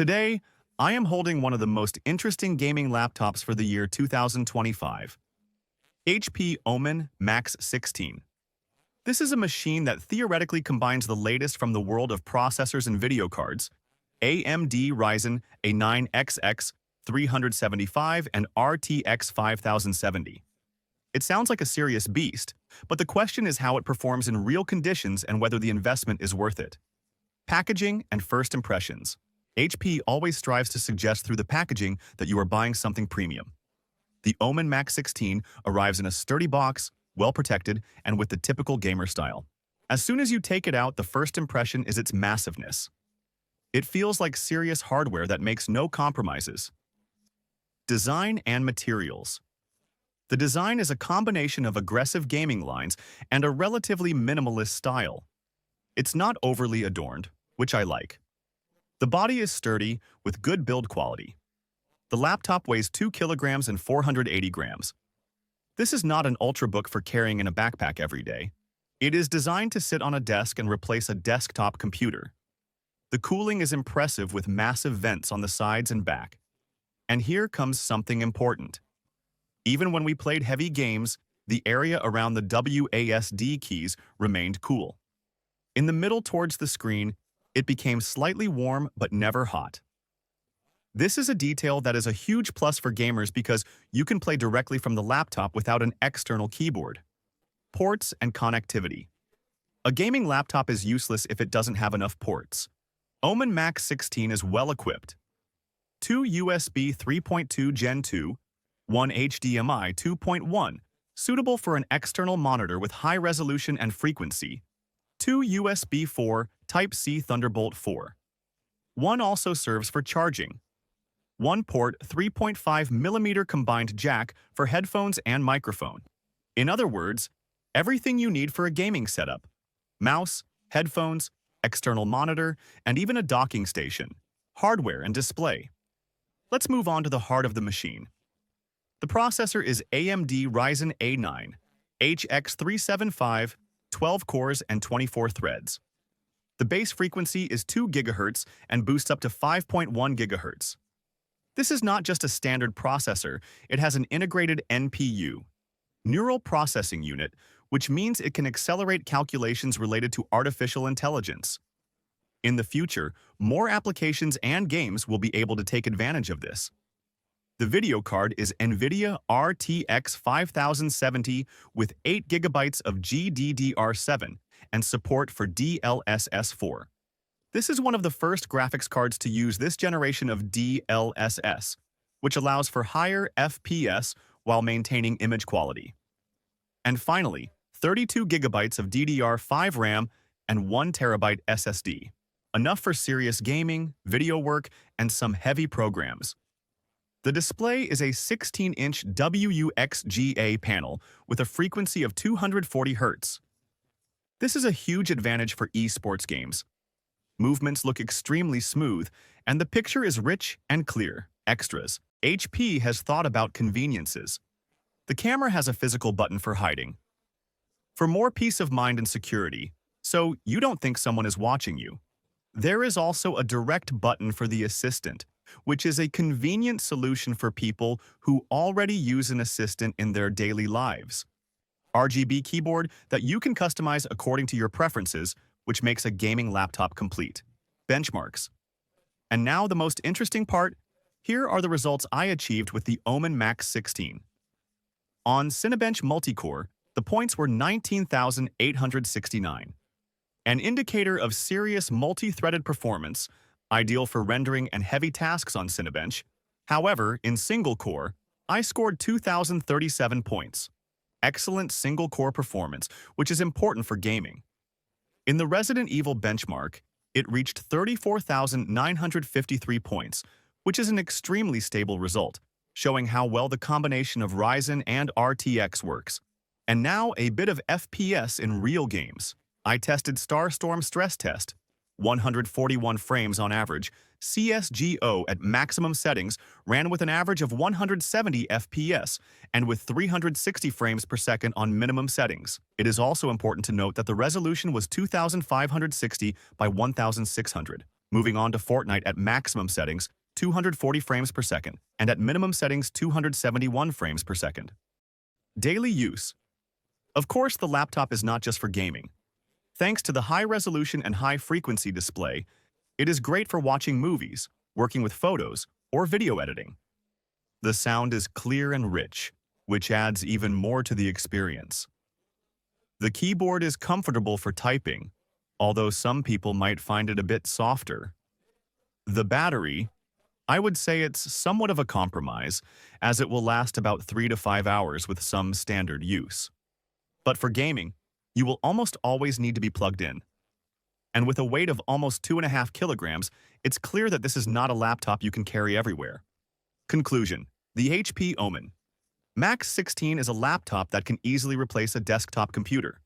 Today, I am holding one of the most interesting gaming laptops for the year 2025, HP OMEN MAX 16. This is a machine that theoretically combines the latest from the world of processors and video cards, AMD Ryzen AI XX 375 and RTX 5070. It sounds like a serious beast, but the question is how it performs in real conditions and whether the investment is worth it. Packaging and first impressions. HP always strives to suggest through the packaging that you are buying something premium. The OMEN MAX 16 arrives in a sturdy box, well protected, and with the typical gamer style. As soon as you take it out, the first impression is its massiveness. It feels like serious hardware that makes no compromises. Design and materials. The design is a combination of aggressive gaming lines and a relatively minimalist style. It's not overly adorned, which I like. The body is sturdy, with good build quality. The laptop weighs 2 kilograms and 480 grams. This is not an ultrabook for carrying in a backpack every day. It is designed to sit on a desk and replace a desktop computer. The cooling is impressive with massive vents on the sides and back. And here comes something important. Even when we played heavy games, the area around the WASD keys remained cool. In the middle towards the screen, it became slightly warm but never hot. This is a detail that is a huge plus for gamers because you can play directly from the laptop without an external keyboard. Ports and connectivity. A gaming laptop is useless if it doesn't have enough ports. OMEN MAX 16 is well equipped. 2 USB 3.2 Gen 2, 1 HDMI 2.1, suitable for an external monitor with high resolution and frequency. 2 USB 4 Type-C Thunderbolt 4. One also serves for charging. 1 port 3.5mm combined jack for headphones and microphone. In other words, everything you need for a gaming setup. Mouse, headphones, external monitor, and even a docking station, hardware and display. Let's move on to the heart of the machine. The processor is AMD Ryzen AI HX 375, 12 cores and 24 threads. The base frequency is 2 GHz and boosts up to 5.1 GHz. This is not just a standard processor, it has an integrated NPU, Neural Processing Unit, which means it can accelerate calculations related to artificial intelligence. In the future, more applications and games will be able to take advantage of this. The video card is NVIDIA RTX 5070 with 8 GB of GDDR7 and support for DLSS 4. This is one of the first graphics cards to use this generation of DLSS, which allows for higher FPS while maintaining image quality. And finally, 32 GB of DDR5 RAM and 1 TB SSD. Enough for serious gaming, video work, and some heavy programs. The display is a 16-inch WUXGA panel with a frequency of 240 Hz. This is a huge advantage for esports games. Movements look extremely smooth, and the picture is rich and clear. Extras. HP has thought about conveniences. The camera has a physical button for hiding. For more peace of mind and security, so you don't think someone is watching you. There is also a direct button for the assistant, which is a convenient solution for people who already use an assistant in their daily lives. RGB keyboard that you can customize according to your preferences, which makes a gaming laptop complete. Benchmarks. And now the most interesting part, here are the results I achieved with the OMEN MAX 16. On Cinebench Multicore, the points were 19,869. An indicator of serious multi-threaded performance, ideal for rendering and heavy tasks on Cinebench. However, in single-core, I scored 2,037 points. Excellent single-core performance, which is important for gaming. In the Resident Evil benchmark, it reached 34,953 points, which is an extremely stable result, showing how well the combination of Ryzen and RTX works. And now a bit of FPS in real games. I tested Starstorm Stress Test, 141 frames on average. CSGO at maximum settings ran with an average of 170 FPS and with 360 frames per second on minimum settings. It is also important to note that the resolution was 2560 by 1600. Moving on to Fortnite at maximum settings, 240 frames per second, and at minimum settings, 271 frames per second. Daily use. Of course, the laptop is not just for gaming. Thanks to the high-resolution and high-frequency display, it is great for watching movies, working with photos, or video editing. The sound is clear and rich, which adds even more to the experience. The keyboard is comfortable for typing, although some people might find it a bit softer. The battery, I would say it's somewhat of a compromise, as it will last about 3 to 5 hours with some standard use. But for gaming, you will almost always need to be plugged in. And with a weight of almost 2.5 kilograms, it's clear that this is not a laptop you can carry everywhere. Conclusion: the HP OMEN MAX 16 is a laptop that can easily replace a desktop computer.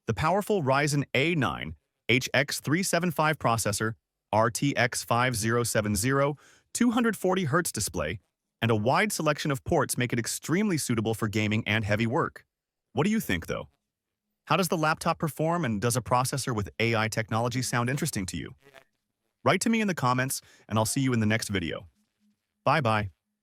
The powerful Ryzen AI HX375 processor, RTX 5070, 240Hz display, and a wide selection of ports make it extremely suitable for gaming and heavy work. What do you think, though? How does the laptop perform, and does a processor with AI technology sound interesting to you? Write to me in the comments, and I'll see you in the next video. Bye-bye.